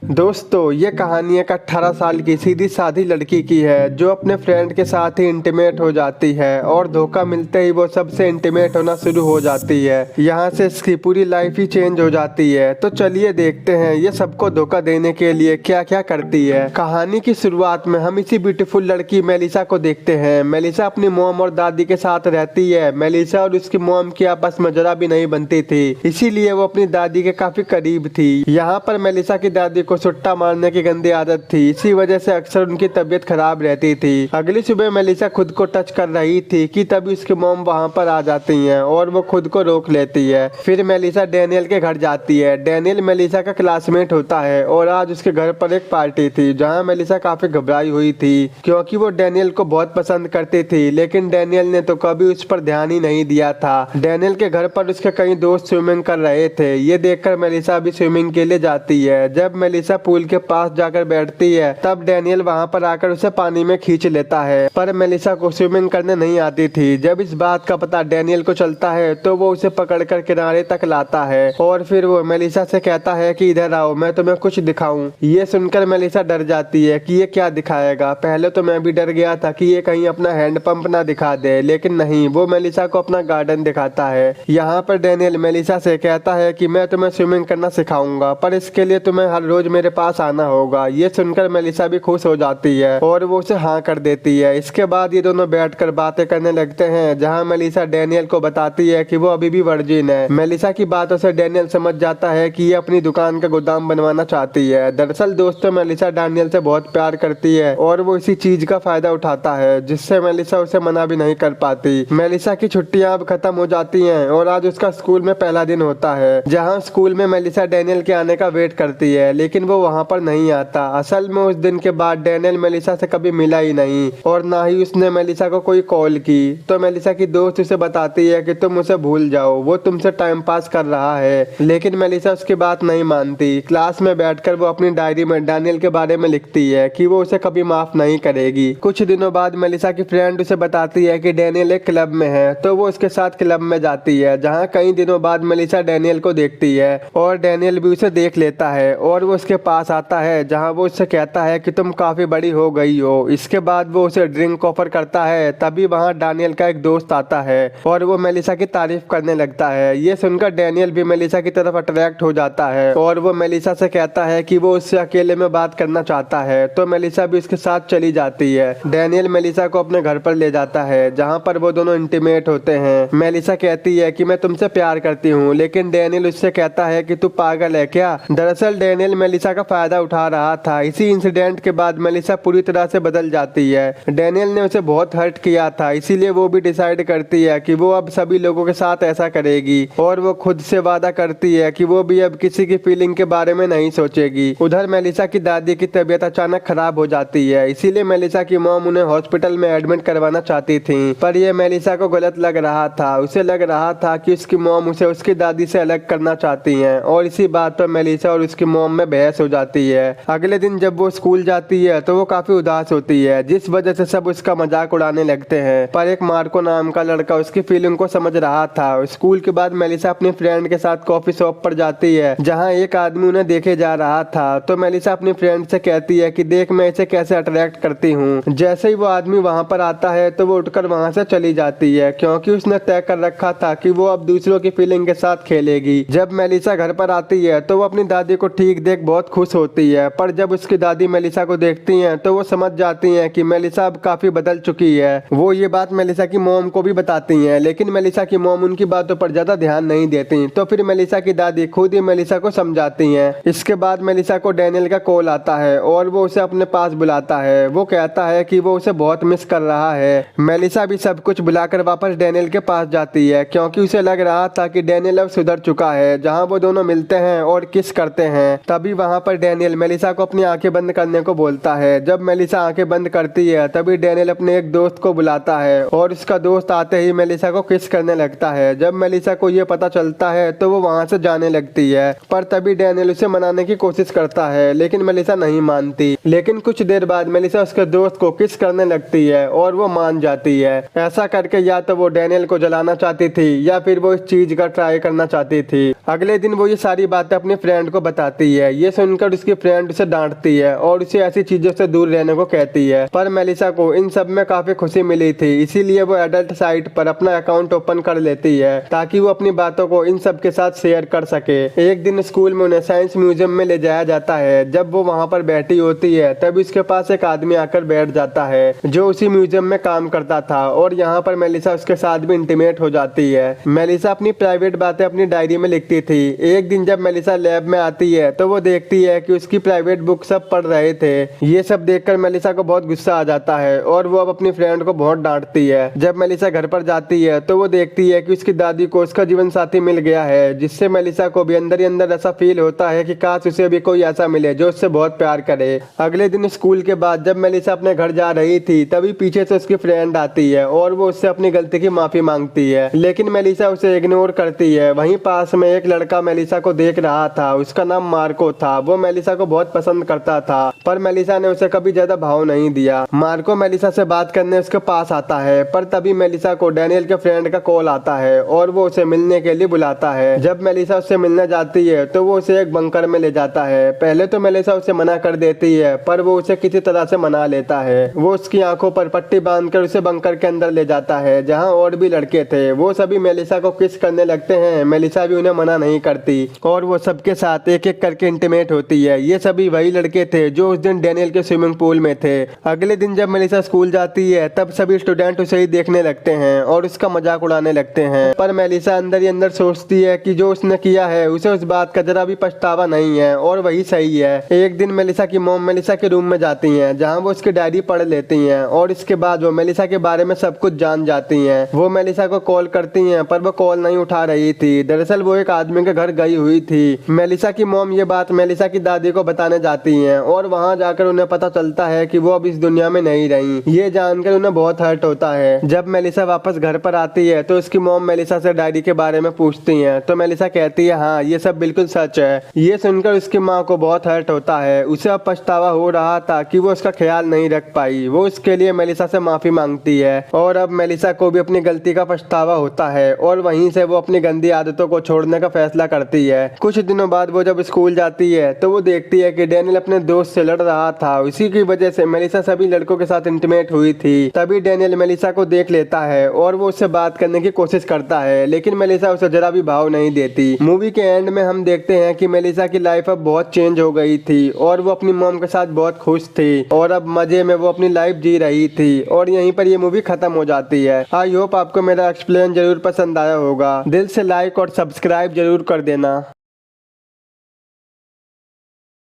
दोस्तों ये कहानी एक 18 साल की सीधी सादी लड़की की है जो अपने फ्रेंड के साथ ही इंटीमेट हो जाती है और धोखा मिलते ही वो सबसे इंटीमेट होना शुरू हो जाती है। यहाँ से इसकी पूरी लाइफ ही चेंज हो जाती है। तो चलिए देखते हैं ये सबको धोखा देने के लिए क्या क्या करती है। कहानी की शुरुआत में हम इसी ब्यूटीफुल लड़की मेलिसा को देखते हैं। मेलिसा अपनी मॉम और दादी के साथ रहती है। मेलिसा और उसकी मॉम की आपस में जरा भी नहीं बनती थी, इसीलिए वो अपनी दादी के काफी करीब थी। यहाँ पर मेलिसा की दादी को सुट्टा मारने की गंदी आदत थी, इसी वजह से अक्सर उनकी तबीयत खराब रहती थी। अगली सुबह मेलिसा खुद को टच कर रही थी कि तभी उसकी मॉम वहाँ पर आ जाती हैं और वो खुद को रोक लेती है। फिर मेलिसा डैनियल के घर जाती है। डैनियल मेलिसा का क्लासमेट होता है और आज उसके घर पर एक पार्टी थी जहाँ मेलिसा काफी घबराई हुई थी क्योंकि वो डैनियल को बहुत पसंद करती थी, लेकिन डैनियल ने तो कभी उस पर ध्यान ही नहीं दिया था। डैनियल के घर पर उसके कई दोस्त स्विमिंग कर रहे थे। ये देखकर मेलिसा भी स्विमिंग के लिए जाती है। जब मेलिसा पूल के पास जाकर बैठती है तब डैनियल वहां पर आकर उसे पानी में खींच लेता है, पर मेलिसा को स्विमिंग करने नहीं आती थी। जब इस बात का पता डैनियल को चलता है तो वो उसे पकड़कर किनारे तक लाता है और फिर वो मेलिसा से कहता है कि इधर आओ, मैं तुम्हें कुछ दिखाऊं। ये सुनकर मेलिसा डर जाती है कि ये क्या दिखाएगा। पहले तो मैं भी डर गया था कि ये कहीं अपना हैंड पंप ना दिखा दे, लेकिन नहीं, वो मेलिसा को अपना गार्डन दिखाता है। यहाँ पर डैनियल मेलिसा से कहता है कि मैं तुम्हें स्विमिंग करना सिखाऊंगा, पर इसके लिए तुम्हें हर रोज मेरे पास आना होगा। ये सुनकर मेलिसा भी खुश हो जाती है और वो उसे हाँ कर देती है। इसके बाद ये दोनों बैठकर बातें करने लगते हैं जहाँ मेलिसा डैनियल को बताती है कि वो अभी भी वर्जिन है। मेलिसा की बातों से डैनियल समझ जाता है कि ये अपनी दुकान का गोदाम बनवाना चाहती है। दरअसल दोस्तों मेलिसा डैनियल से बहुत प्यार करती है और वो इसी चीज का फायदा उठाता है जिससे मेलिसा उसे मना भी नहीं कर पाती। मेलिसा की छुट्टियां अब खत्म हो जाती हैं और आज उसका स्कूल में पहला दिन होता है जहाँ स्कूल में मेलिसा डैनियल के आने का वेट करती है, लेकिन वो वहाँ पर नहीं आता। असल में उस दिन के बाद डैनियल मेलिसा से कभी मिला ही नहीं और ना ही उसने मेलिसा को कोई कॉल की। तो मेलिसा की दोस्त उसे बताती है कि तुम उसे भूल जाओ, वो तुमसे टाइम पास कर रहा है, लेकिन मेलिसा उसकी बात नहीं मानती। क्लास में बैठकर वो अपनी डायरी में डैनियल के बारे में लिखती है कि वो उसे कभी माफ नहीं करेगी। कुछ दिनों बाद मेलिसा की फ्रेंड उसे बताती है कि डैनियल एक क्लब में है, तो वो उसके साथ क्लब में जाती है जहाँ कई दिनों बाद मेलिसा डैनियल को देखती है और डैनियल भी उसे देख लेता है और वो उसके पास आता है जहां वो उससे कहता है कि तुम काफी बड़ी हो गई हो। इसके बाद वो उसे ड्रिंक ऑफर करता है। तभी वहां डैनियल का एक दोस्त आता है और वो मेलिसा की तारीफ करने लगता है। ये सुनकर डैनियल भी मेलिसा की तरफ अट्रैक्ट हो जाता है और वो मेलिसा से कहता है कि वो उससे अकेले में बात करना चाहता है, तो मेलिसा भी उसके साथ चली जाती है। डैनियल मेलिसा को अपने घर पर ले जाता है जहाँ पर वो दोनों इंटीमेट होते हैं। मेलिसा कहती है कि मैं तुमसे प्यार करती हूँ, लेकिन डैनियल उससे कहता है कि तू पागल है क्या। दरअसल डैनियल मेलिसा का फायदा उठा रहा था। इसी इंसिडेंट के बाद मेलिसा पूरी तरह से बदल जाती है। डैनियल ने उसे बहुत हर्ट किया था, इसीलिए वो भी डिसाइड करती है कि वो अब सभी लोगों के साथ ऐसा करेगी और वो खुद से वादा करती है कि वो भी अब किसी की फीलिंग के बारे में नहीं सोचेगी। उधर मेलिसा की दादी की तबीयत अचानक खराब हो जाती है, इसीलिए मेलिसा की मॉम उन्हें हॉस्पिटल में एडमिट करवाना चाहती थी, पर यह मेलिसा को गलत लग रहा था। उसे लग रहा था कि उसकी मॉम उसे उसकी दादी से अलग करना चाहती है और इसी बात पर मेलिसा और उसकी मॉम में बहस हो जाती है। अगले दिन जब वो स्कूल जाती है तो वो काफी उदास होती है, जिस वजह से सब उसका मजाक उड़ाने लगते हैं, पर एक मार्को नाम का लड़का उसकी फीलिंग को समझ रहा था। स्कूल के बाद मेलिसा अपनी फ्रेंड के साथ कॉफी शॉप पर जाती है जहाँ एक आदमी उन्हें देखे जा रहा था। तो मेलिसा अपनी फ्रेंड से कहती है कि देख मैं इसे कैसे अट्रैक्ट करती हूँ। जैसे ही वो आदमी वहाँ पर आता है तो वो उठकर वहाँ से चली जाती है क्योंकि उसने तय कर रखा था कि वो अब दूसरों की फीलिंग के साथ खेलेगी। जब मेलिसा घर पर आती है तो वो अपनी दादी को ठीक देख बहुत खुश होती है, पर जब उसकी दादी मेलिसा को देखती हैं तो वो समझ जाती हैं कि मेलिसा अब काफी बदल चुकी है। वो ये बात मेलिसा की मॉम को भी बताती हैं, लेकिन मेलिसा की मॉम उनकी बातों पर ज्यादा ध्यान नहीं देती। तो फिर मेलिसा की दादी खुद ही मेलिसा को समझाती हैं। इसके बाद मेलिसा को डैनियल का कॉल आता है और वो उसे अपने पास बुलाता है। वो कहता है कि वो उसे बहुत मिस कर रहा है। मेलिसा भी सब कुछ बुलाकर वापस डैनियल के पास जाती है क्योंकि उसे लग रहा था कि डैनियल अब सुधर चुका है। जहाँ वो दोनों मिलते हैं और किस करते हैं, तभी वहाँ पर डैनियल मेलिसा को अपनी आंखें बंद करने को बोलता है। जब मेलिसा आंखें बंद करती है तभी डैनियल अपने एक दोस्त को बुलाता है और उसका दोस्त आते ही मेलिसा को किस करने लगता है। जब मेलिसा को ये पता चलता है तो वो वहाँ से जाने लगती है, पर तभी डैनियल उसे मनाने की कोशिश करता है, लेकिन मेलिसा नहीं मानती। लेकिन कुछ देर बाद मेलिसा उसके दोस्त को किस करने लगती है और वो मान जाती है। ऐसा करके या तो वो डैनियल को जलाना चाहती थी या फिर वो इस चीज का ट्राई करना चाहती थी। अगले दिन वो ये सारी बातें अपनी फ्रेंड को बताती है। ये सुनकर उसकी फ्रेंड उसे डांटती है और उसे ऐसी चीजों से दूर रहने को कहती है। पर मेलिसा को इन सब में काफी खुशी मिली थी, इसीलिए वो एडल्ट साइट पर अपना अकाउंट ओपन कर लेती है ताकि वो अपनी बातों को इन सब के साथ शेयर कर सके। एक दिन स्कूल में उन्हें साइंस म्यूजियम में ले जाया जाता है। जब वो वहाँ पर बैठी होती है तब उसके पास एक आदमी आकर बैठ जाता है जो उसी म्यूजियम में काम करता था और यहाँ पर मेलिसा उसके साथ भी इंटीमेट हो जाती है। मेलिसा अपनी प्राइवेट बातें अपनी डायरी में लिखती थी। एक दिन जब मेलिसा लैब में आती है तो वो देखती है कि उसकी प्राइवेट बुक सब पढ़ रहे थे। ये सब देखकर मेलिसा को बहुत गुस्सा आ जाता है और वो अब अपनी फ्रेंड को बहुत डांटती है। जब मेलिसा घर पर जाती है तो वो देखती है कि उसकी दादी को उसका जीवन साथी मिल गया है, जिससे मेलिसा को भी अंदर ही अंदर ऐसा फील होता है कि काश उसे भी कोई ऐसा मिले जो उससे बहुत प्यार करे। अगले दिन स्कूल के बाद जब मेलिसा अपने घर जा रही थी तभी पीछे से उसकी फ्रेंड आती है और वो उससे अपनी गलती की माफी मांगती है, लेकिन मेलिसा उसे इग्नोर करती है। वहीं पास में एक लड़का मेलिसा को देख रहा था, उसका नाम मार्को था। वो मेलिसा को बहुत पसंद करता था पर मेलिसा ने उसे कभी ज्यादा भाव नहीं दिया। मार्को मेलिसा से बात करने उसके पास आता है पर तभी मेलिसा को डैनियल के फ्रेंड का कॉल आता है और वो उसे मिलने के लिए बुलाता है। जब मेलिसा उससे मिलने जाती है तो वो उसे एक बंकर में ले जाता है। पहले तो मेलिसा उसे मना कर देती है पर वो उसे किसी तरह से मना लेता है। वो उसकी आंखों पर पट्टी बांधकर उसे बंकर के अंदर ले जाता है जहाँ और भी लड़के थे। वो सभी मेलिसा को किस करने लगते हैं, मेलिसा भी उन्हें मना नहीं करती और वो सबके साथ एक एक करके इंटीमेट होती है। ये सभी वही लड़के थे जो उस दिन डैनियल के स्विमिंग पूल में थे। अगले दिन जब मेलिसा स्कूल जाती है तब सभी स्टूडेंट उसे ही देखने लगते हैं और उसका मजाक उड़ाने लगते हैं, पर मेलिसा अंदर ही अंदर सोचती है कि जो उसने किया है उसे उस बात का जरा भी पछतावा नहीं है और वही सही है। एक दिन मेलिसा की मॉम मेलिसा के रूम में जाती हैं जहां वो उसकी डायरी पढ़ लेती हैं और इसके बाद वो मेलिसा के बारे में सब कुछ जान जाती हैं। वो मेलिसा को कॉल करती हैं पर वो कॉल नहीं उठा रही थी। दरअसल वो एक आदमी के घर गई हुई थी। मेलिसा की मॉम ये बात मेलिसा की दादी को बताने जाती हैं और वहां जाकर उन्हें पता चलता है कि वो अब इस दुनिया में नहीं रही। ये जानकर उन्हें बहुत हर्ट होता है। जब मेलिसा वापस घर पर आती है तो उसकी मॉम मेलिसा से डायरी के बारे में पूछती हैं तो मेलिसा कहती है हाँ ये सब बिल्कुल सच है। ये सुनकर उसकी माँ को बहुत हर्ट होता है। उसे अब पछतावा हो रहा था कि वो उसका ख्याल नहीं रख पाई। वो उसके लिए मेलिसा से माफी मांगती है और अब मेलिसा को भी अपनी गलती का पछतावा होता है और वहीं से वो अपनी गंदी आदतों को छोड़ने का फैसला करती है। कुछ दिनों बाद वो जब स्कूल जाती है तो वो देखती है कि डैनियल अपने दोस्त से लड़ रहा था। उसी की वजह से मेलिसा सभी लड़कों के साथ इंटीमेट हुई थी। तभी डैनियल मेलिसा को देख लेता है और वो उससे बात करने की कोशिश करता है, लेकिन मेलिसा उसे जरा भी भाव नहीं देती। मूवी के एंड में हम देखते हैं कि मेलिसा की लाइफ अब बहुत चेंज हो गई थी और वो अपनी मॉम के साथ बहुत खुश थी और अब मजे में वो अपनी लाइफ जी रही थी और यहीं पर ये मूवी खत्म हो जाती है। आई होप आपको मेरा एक्सप्लेन जरूर पसंद आया होगा। दिल से लाइक और सब्सक्राइब जरूर कर देना।